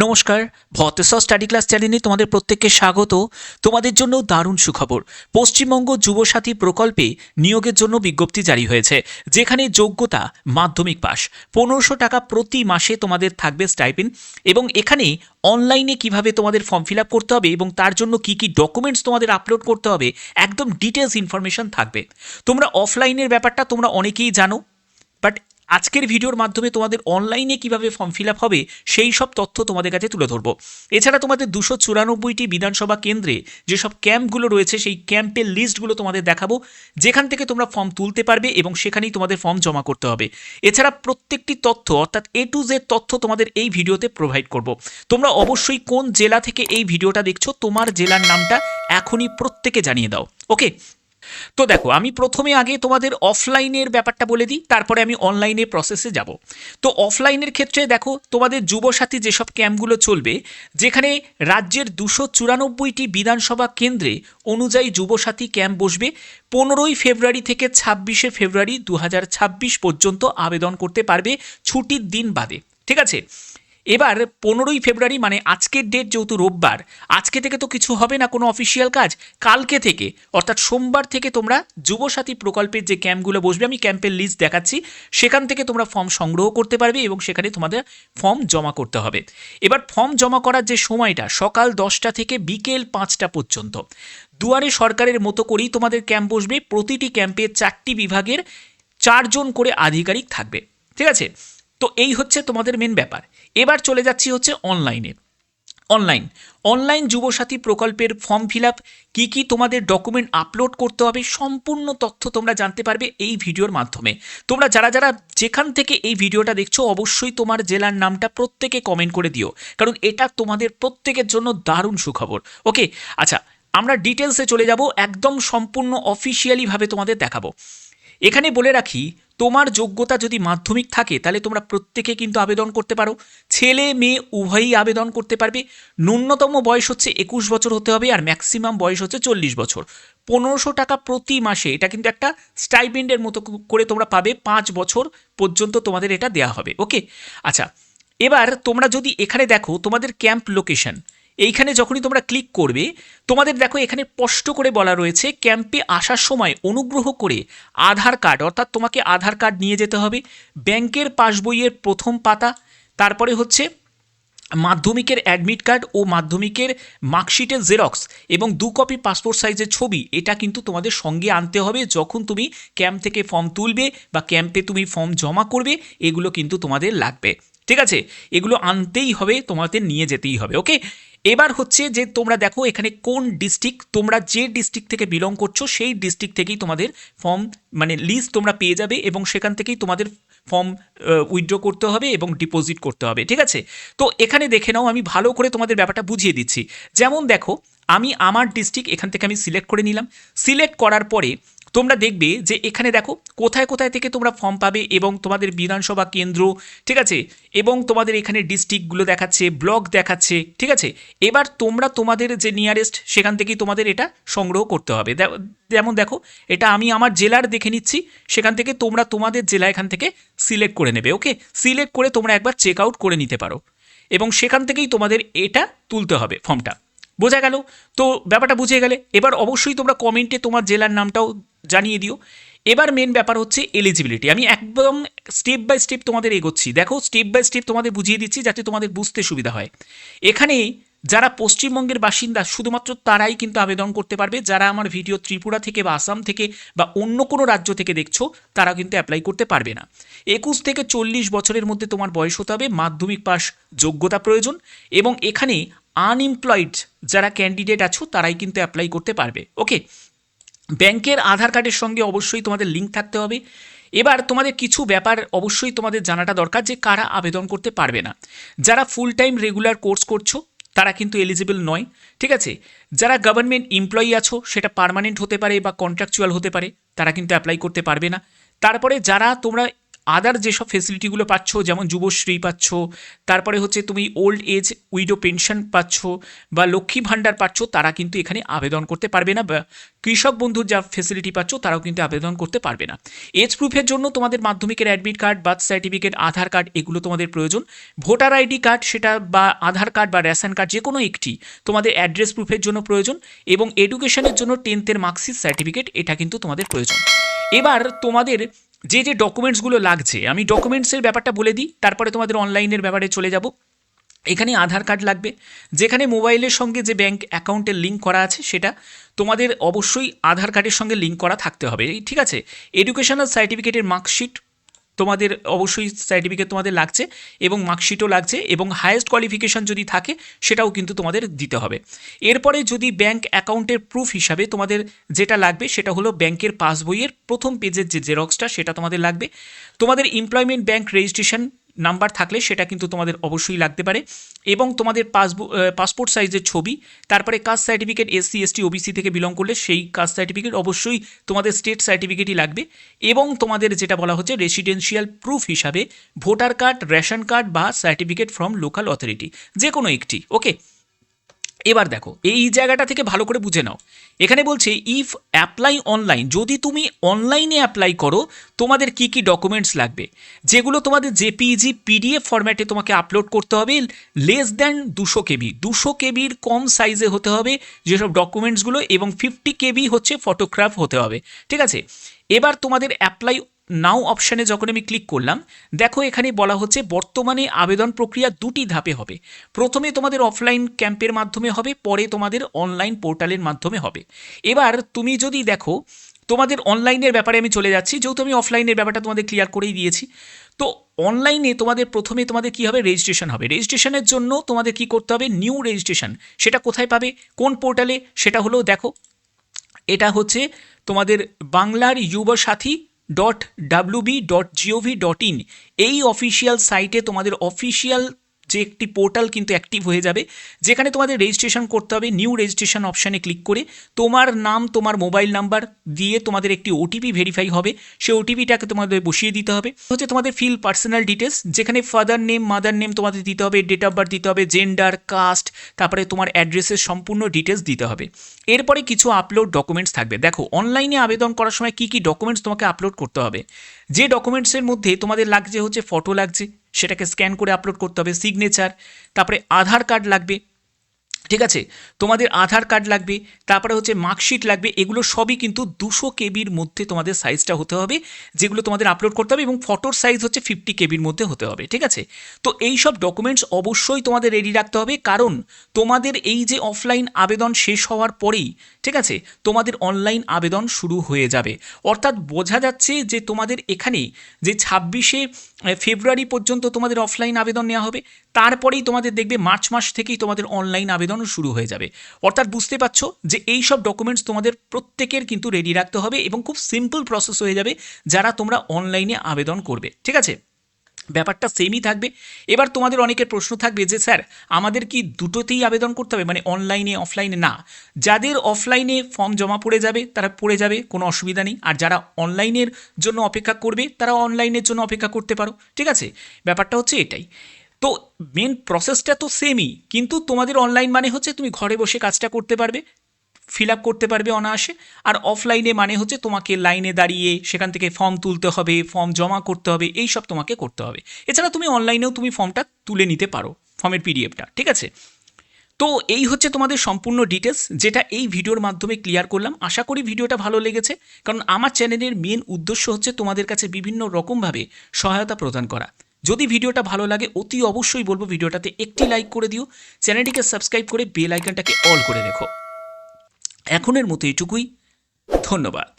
নমস্কার, ভতেশ্বর study class চ্যানেলে তোমাদের প্রত্যেককে স্বাগত। তোমাদের জন্য দারুণ সুখবর। পশ্চিমবঙ্গ যুবসাথী প্রকল্পে নিয়োগের জন্য বিজ্ঞপ্তি জারি হয়েছে, যেখানে যোগ্যতা মাধ্যমিক পাস। 1500 টাকা প্রতি মাসে তোমাদের থাকবে স্টাইপেন্ড, এবং এখানে অনলাইনে কিভাবে তোমাদের ফর্ম ফিল আপ করতে হবে এবং তার জন্য কি কি ডকুমেন্টস তোমাদের আপলোড করতে হবে একদম ডিটেলস ইনফরমেশন থাকবে। তোমরা অফলাইনের ব্যাপারটা তোমরা অনেকেই জানো, বাট আজকের ভিডিওর মাধ্যমে তোমাদের অনলাইনে কিভাবে ফর্ম ফিল আপ হবে সেই সব তথ্য তোমাদের কাছে তুলে ধরবো। এছাড়া তোমাদের 294টি বিধানসভা কেন্দ্রে যেসব ক্যাম্পগুলো রয়েছে সেই ক্যাম্পের লিস্টগুলো তোমাদের দেখাবো, যেখান থেকে তোমরা ফর্ম তুলতে পারবে এবং সেখানেই তোমাদের ফর্ম জমা করতে হবে। এছাড়া প্রত্যেকটি তথ্য অর্থাৎ A to Z তথ্য তোমাদের এই ভিডিওতে প্রোভাইড করব। তোমরা অবশ্যই কোন জেলা থেকে এই ভিডিওটা দেখছো তোমার জেলার নামটা এখনই প্রত্যেকে জানিয়ে দাও। ওকে, তো দেখো, আমি প্রথমে আগে তোমাদের অফলাইনের ব্যাপারটা বলে দিই, তারপরে আমি অনলাইনে প্রসেসে যাব। তো অফলাইনের ক্ষেত্রে দেখো, তোমাদের যুবসাথী যেসব ক্যাম্পগুলো চলবে, যেখানে রাজ্যের 294টি বিধানসভা কেন্দ্রে অনুযায়ী যুবসাথী ক্যাম্প বসবে। 15ই ফেব্রুয়ারি থেকে 26শে ফেব্রুয়ারি 2026 পর্যন্ত আবেদন করতে পারবে, ছুটির দিন বাদে। ঠিক আছে, এবার 15ই ফেব্রুয়ারি মানে আজকের ডেট, যেহেতু রোববার, আজকে থেকে তো কিছু হবে না কোনো অফিসিয়াল কাজ। কালকে থেকে অর্থাৎ সোমবার থেকে তোমরা যুবসাথী প্রকল্পের যে ক্যাম্পগুলো বসবে, আমি ক্যাম্পের লিস্ট দেখাচ্ছি, সেখান থেকে তোমরা ফর্ম সংগ্রহ করতে পারবে এবং সেখানে তোমাদের ফর্ম জমা করতে হবে। এবার ফর্ম জমা করার যে সময়টা সকাল 10টা থেকে বিকেল 5টা পর্যন্ত। দুয়ারে সরকারের মতো করেই তোমাদের ক্যাম্প বসবে। প্রতিটি ক্যাম্পে 4টি বিভাগের 4 জন করে আধিকারিক থাকবে। ঠিক আছে, তো এই হচ্ছে তোমাদের মেন ব্যাপার। এবার চলে যাচ্ছি হচ্ছে অনলাইনে। অনলাইন যুবসাথী প্রকল্পের ফর্ম ফিল আপ, কী কী তোমাদের ডকুমেন্ট আপলোড করতে হবে, সম্পূর্ণ তথ্য তোমরা জানতে পারবে এই ভিডিওর মাধ্যমে। তোমরা যারা যারা যেখান থেকে এই ভিডিওটা দেখছো, অবশ্যই তোমার জেলার নামটা প্রত্যেকে কমেন্ট করে দিও, কারণ এটা তোমাদের প্রত্যেকের জন্য দারুণ সুখবর। ওকে, আচ্ছা, আমরা ডিটেলসে চলে যাব, একদম সম্পূর্ণ অফিসিয়ালিভাবে তোমাদের দেখাবো। এখানে বলে রাখি, তোমার যোগ্যতা যদি মাধ্যমিক থাকে তাহলে তোমরা প্রত্যেকে কিন্তু আবেদন করতে পারো। ছেলে মেয়ে উভয়ই আবেদন করতে পারবে। ন্যূনতম বয়স হচ্ছে 21 বছর হতে হবে, আর ম্যাক্সিমাম বয়স হচ্ছে 40 বছর। 1500 টাকা প্রতি মাসে, এটা কিন্তু একটা স্টাইপেন্ডের মতো করে তোমরা পাবে। 5 বছর পর্যন্ত তোমাদের এটা দেওয়া হবে। ওকে, আচ্ছা, এবার তোমরা যদি এখানে দেখো তোমাদের ক্যাম্প লোকেশন, এইখানে যখনই তোমরা ক্লিক করবে, তোমাদের দেখো এখানে স্পষ্ট করে বলা রয়েছে, ক্যাম্পে আসার সময় অনুগ্রহ করে আধার কার্ড, অর্থাৎ তোমাকে আধার কার্ড নিয়ে যেতে হবে, ব্যাংকের পাসবইয়ের প্রথম পাতা, তারপরে হচ্ছে মাধ্যমিকের অ্যাডমিট কার্ড ও মাধ্যমিকের মার্কশিটের জেরক্স এবং 2 কপি পাসপোর্ট সাইজের ছবি, এটা কিন্তু তোমাদের সঙ্গে আনতে হবে যখন তুমি ক্যাম্প থেকে ফর্ম তুলবে বা ক্যাম্পে তুমি ফর্ম জমা করবে। এগুলো কিন্তু তোমাদের লাগবে। ঠিক আছে, এগুলো আনতেই হবে, তোমাদের নিয়ে যেতেই হবে। ওকে, এবার হচ্ছে যে তোমরা দেখো এখানে কোন ডিস্ট্রিক্ট, তোমরা যে ডিস্ট্রিক্ট থেকে বিলং করছো সেই ডিস্ট্রিক্ট থেকেই তোমাদের ফর্ম মানে লিস্ট তোমরা পেয়ে যাবে, এবং সেখান থেকেই তোমাদের ফর্ম উইথড্র করতে হবে এবং ডিপোজিট করতে হবে। ঠিক আছে, তো এখানে দেখে নাও, আমি ভালো করে তোমাদের ব্যাপারটা বুঝিয়ে দিচ্ছি। যেমন দেখো, আমি আমার ডিস্ট্রিক্ট এখান থেকে আমি সিলেক্ট করে নিলাম। সিলেক্ট করার পরে তোমরা দেখবে যে এখানে দেখো কোথায় কোথায় থেকে তোমরা ফর্ম পাবে এবং তোমাদের বিধানসভা কেন্দ্র, ঠিক আছে, এবং তোমাদের এখানে ডিস্ট্রিক্টগুলো দেখাচ্ছে, ব্লক দেখাচ্ছে। ঠিক আছে, এবার তোমরা তোমাদের যে নিয়ারেস্ট সেখান থেকেই তোমাদের এটা সংগ্রহ করতে হবে। যেমন দেখো, এটা আমি আমার জেলার দেখে নিচ্ছি, সেখান থেকে তোমরা তোমাদের জেলা এখান থেকে সিলেক্ট করে নেবে। ওকে, সিলেক্ট করে তোমরা একবার চেক আউট করে নিতে পারো এবং সেখান থেকেই তোমাদের এটা তুলতে হবে ফর্মটা। বোঝা গেল? তো ব্যাপারটা বুঝে গেলে এবার অবশ্যই তোমরা কমেন্টে তোমার জেলার নামটাও জানিয়ে দিও। এবার মেন ব্যাপার হচ্ছে এলিজিবিলিটি। আমি একদম স্টেপ বাই স্টেপ তোমাদের এগোচ্ছি। দেখো, স্টেপ বাই স্টেপ তোমাদের বুঝিয়ে দিচ্ছি যাতে তোমাদের বুঝতে সুবিধা হয়। এখানে যারা পশ্চিমবঙ্গের বাসিন্দা শুধুমাত্র তারাই কিন্তু আবেদন করতে পারবে। যারা আমার ভিডিও ত্রিপুরা থেকে বা আসাম থেকে বা অন্য কোনো রাজ্য থেকে দেখছো, তারা কিন্তু অ্যাপ্লাই করতে পারবে না। 21 থেকে 40 বছরের মধ্যে তোমার বয়স হতে হবে, মাধ্যমিক পাস যোগ্যতা প্রয়োজন, এবং এখানে আনএমপ্লয়েড যারা ক্যান্ডিডেট আছো তারাই কিন্তু অ্যাপ্লাই করতে পারবে। ওকে, ব্যাংকের আধার কার্ডের সঙ্গে অবশ্যই তোমাদের লিঙ্ক থাকতে হবে। এবার তোমাদের কিছু ব্যাপার অবশ্যই তোমাদের জানাটা দরকার, যে কারা আবেদন করতে পারবে না। যারা ফুল টাইম রেগুলার কোর্স করছো তারা কিন্তু এলিজিবল নয়। ঠিক আছে, যারা গভর্নমেন্ট এমপ্লয়ি আছো, সেটা পার্মানেন্ট হতে পারে বা কন্ট্রাকচুয়াল হতে পারে, তারা কিন্তু অ্যাপ্লাই করতে পারবে না। তারপরে যারা তোমরা আদার যেসব ফেসিলিটিগুলো পাচ্ছ, যেমন যুবশ্রী পাচ্ছ, তারপরে হচ্ছে তুমি ওল্ড এজ উইডো পেনশন পাচ্ছ বা লক্ষ্মী ভাণ্ডার পাচ্ছ, তারা কিন্তু এখানে আবেদন করতে পারবে না। বা কৃষক বন্ধুর যা ফেসিলিটি পাচ্ছ তারাও কিন্তু আবেদন করতে পারবে না। এজ প্রুফের জন্য তোমাদের মাধ্যমিকের অ্যাডমিট কার্ড, বার্থ সার্টিফিকেট, আধার কার্ড এগুলো তোমাদের প্রয়োজন। ভোটার আইডি কার্ড সেটা বা আধার কার্ড বা রেশন কার্ড যে কোনো একটি তোমাদের অ্যাড্রেস প্রুফের জন্য প্রয়োজন। এবং এডুকেশনের জন্য 10th মার্কশিট সার্টিফিকেট এটা কিন্তু তোমাদের প্রয়োজন। এবার তোমাদের যে যে ডকুমেন্টসগুলো লাগছে, আমি ডকুমেন্টসের ব্যাপারটা বলে দিই, তারপরে তোমাদের অনলাইনের ব্যাপারে চলে যাব। এখানে আধার কার্ড লাগবে, যেখানে মোবাইলের সঙ্গে যে ব্যাঙ্ক অ্যাকাউন্টের লিঙ্ক করা আছে সেটা তোমাদের অবশ্যই আধার কার্ডের সঙ্গে লিঙ্ক করা থাকতে হবে, ঠিক আছে। এডুকেশনাল সার্টিফিকেটের মার্কশিট তোমাদের অবশ্যই সার্টিফিকেট তোমাদের লাগছে এবং মার্কশিটও লাগছে, এবং হায়েস্ট কোয়ালিফিকেশান যদি থাকে সেটাও কিন্তু তোমাদের দিতে হবে। এরপরে যদি ব্যাঙ্ক অ্যাকাউন্টের প্রুফ হিসাবে তোমাদের যেটা লাগবে সেটা হলো ব্যাংকের পাসবইয়ের প্রথম পেজের যে জেরক্সটা সেটা তোমাদের লাগবে। তোমাদের এমপ্লয়মেন্ট ব্যাংক রেজিস্ট্রেশন নাম্বার থাকলে সেটা কিন্তু তোমাদের অবশ্যই লাগতে পারে, এবং তোমাদের পাসপোর্ট সাইজের ছবি, তারপরে caste certificate, SC ST OBC থেকে বিলং করলে সেই কাস্ট সার্টিফিকেট অবশ্যই তোমাদের স্টেট সার্টিফিকেটই লাগবে, এবং তোমাদের যেটা বলা হচ্ছে রেসিডেন্সিয়াল প্রুফ হিসাবে ভোটার কার্ড, রেশন কার্ড বা সার্টিফিকেট ফ্রম লোকাল অথরিটি যে কোনো একটি। ওকে, এবার দেখো এই জায়গাটা থেকে ভালো করে বুঝে নাও। এখানে বলছে ইফ অ্যাপ্লাই অনলাইন, যদি তুমি অনলাইনে অ্যাপ্লাই করো তোমাদের কি কি ডকুমেন্টস লাগবে, যেগুলো তোমাদের JPEG PDF ফরম্যাটে তোমাকে আপলোড করতে হবে, লেস দ্যান 200 KB, 200 KBর কম সাইজে হতে হবে যেসব ডকুমেন্টসগুলো, এবং 50 KB হচ্ছে ফটোগ্রাফ হতে হবে, ঠিক আছে। এবার তোমাদের অ্যাপ্লাই নাও অপশানে যখন আমি ক্লিক করলাম, দেখো এখানে বলা হচ্ছে বর্তমানে আবেদন প্রক্রিয়া দুটি ধাপে হবে। প্রথমে তোমাদের অফলাইন ক্যাম্পের মাধ্যমে হবে, পরে তোমাদের অনলাইন পোর্টালের মাধ্যমে হবে। এবার তুমি যদি দেখো তোমাদের অনলাইনের ব্যাপারে আমি চলে যাচ্ছি, যেহেতু আমি অফলাইনের ব্যাপারটা তোমাদের ক্লিয়ার করেই দিয়েছি। তো অনলাইনে তোমাদের প্রথমে তোমাদের কী হবে, রেজিস্ট্রেশন হবে। রেজিস্ট্রেশনের জন্য তোমাদের কি করতে হবে, নিউ রেজিস্ট্রেশন, সেটা কোথায় পাবে, কোন পোর্টালে, সেটা হলো দেখো এটা হচ্ছে তোমাদের বাংলার yuvasathi.wb.gov.in, এই অফিসিয়াল সাইটে তোমাদের অফিসিয়াল যে একটি পোর্টাল কিন্তু অ্যাক্টিভ হয়ে যাবে, যেখানে তোমাদের রেজিস্ট্রেশন করতে হবে। নিউ রেজিস্ট্রেশন অপশানে ক্লিক করে তোমার নাম, তোমার মোবাইল নাম্বার দিয়ে তোমাদের একটি OTP ভেরিফাই হবে, সেই OTPটাকে তোমাদের বসিয়ে দিতে হবে। হচ্ছে তোমাদের ফিল পার্সোনাল ডিটেলস, যেখানে ফাদার নেম, মাদার নেম তোমাদের দিতে হবে, ডেট অফ বার্থ দিতে হবে, জেন্ডার, কাস্ট, তারপরে তোমার অ্যাড্রেসের সম্পূর্ণ ডিটেলস দিতে হবে। এরপরে কিছু আপলোড ডকুমেন্টস থাকবে। দেখো অনলাইনে আবেদন করার সময় কী কী ডকুমেন্টস তোমাকে আপলোড করতে হবে। যে ডকুমেন্টসের মধ্যে তোমাদের লাগছে হচ্ছে ফটো লাগছে, সেটাকে স্ক্যান করে আপলোড করতে হবে, সিগনেচার, তারপরে আধার কার্ড লাগবে, ঠিক আছে, তোমাদের আধার কার্ড লাগবে, তারপরে হচ্ছে মার্কশিট লাগবে। এগুলো সবই কিন্তু 200 KBর মধ্যে তোমাদের সাইজটা হতে হবে, যেগুলো তোমাদের আপলোড করতে হবে, এবং ফটোর সাইজ হচ্ছে 50 KBর মধ্যে হতে হবে, ঠিক আছে। তো এই সব ডকুমেন্টস অবশ্যই তোমাদের রেডি রাখতে হবে, কারণ তোমাদের এই যে অফলাইন আবেদন শেষ হওয়ার পরেই, ঠিক আছে, তোমাদের অনলাইন আবেদন শুরু হয়ে যাবে। অর্থাৎ বোঝা যাচ্ছে যে তোমাদের এখানে যে 26শে ফেব্রুয়ারি পর্যন্ত তোমাদের অফলাইন আবেদন নেওয়া হবে, তারপরেই তোমাদের দেখবে মার্চ মাস থেকেই তোমাদের অনলাইন আবেদনও শুরু হয়ে যাবে। অর্থাৎ বুঝতে পারছো যে এই সব ডকুমেন্টস তোমাদের প্রত্যেকের কিন্তু রেডি রাখতে হবে, এবং খুব সিম্পল প্রসেস হয়ে যাবে যারা তোমরা অনলাইনে আবেদন করবে, ঠিক আছে। ব্যাপারটা সেমই থাকবে। এবার তোমাদের অনেকের প্রশ্ন থাকবে যে স্যার আমাদের কি দুটোতেই আবেদন করতে হবে, মানে অনলাইনে অফলাইনে? না, যাদের অফলাইনে ফর্ম জমা পড়ে যাবে তারা পড়ে যাবে, কোনো অসুবিধা নেই। আর যারা অনলাইনের জন্য অপেক্ষা করবে তারা অনলাইনের জন্য অপেক্ষা করতে পারো, ঠিক আছে। ব্যাপারটা হচ্ছে এটাই। তো মেন প্রসেসটা তো সেমই, কিন্তু তোমাদের অনলাইন মানে হচ্ছে তুমি ঘরে বসে কাজটা করতে পারবে, ফিল আপ করতে পারবে অনায়াসে। আর অফলাইনে মানে হচ্ছে তোমাকে লাইনে দাঁড়িয়ে সেখান থেকে ফর্ম তুলতে হবে, ফর্ম জমা করতে হবে, এই সব তোমাকে করতে হবে। এছাড়া তুমি অনলাইনেও তুমি ফর্মটা তুলে নিতে পারো, ফর্মের PDFটা, ঠিক আছে। তো এই হচ্ছে তোমাদের সম্পূর্ণ ডিটেলস, যেটা এই ভিডিওর মাধ্যমে ক্লিয়ার করলাম। আশা করি ভিডিওটা ভালো লেগেছে, কারণ আমার চ্যানেলের মেন উদ্দেশ্য হচ্ছে তোমাদের কাছে বিভিন্ন রকমভাবে সহায়তা প্রদান করা। যদি ভিডিওটা ভালো লাগে অতি অবশ্যই বলবো ভিডিওটাতে একটি লাইক করে দিও, চ্যানেলটিকে সাবস্ক্রাইব করে বেল আইকনটাকে অল করে রেখো। এখনের মতো এটুকুই, ধন্যবাদ।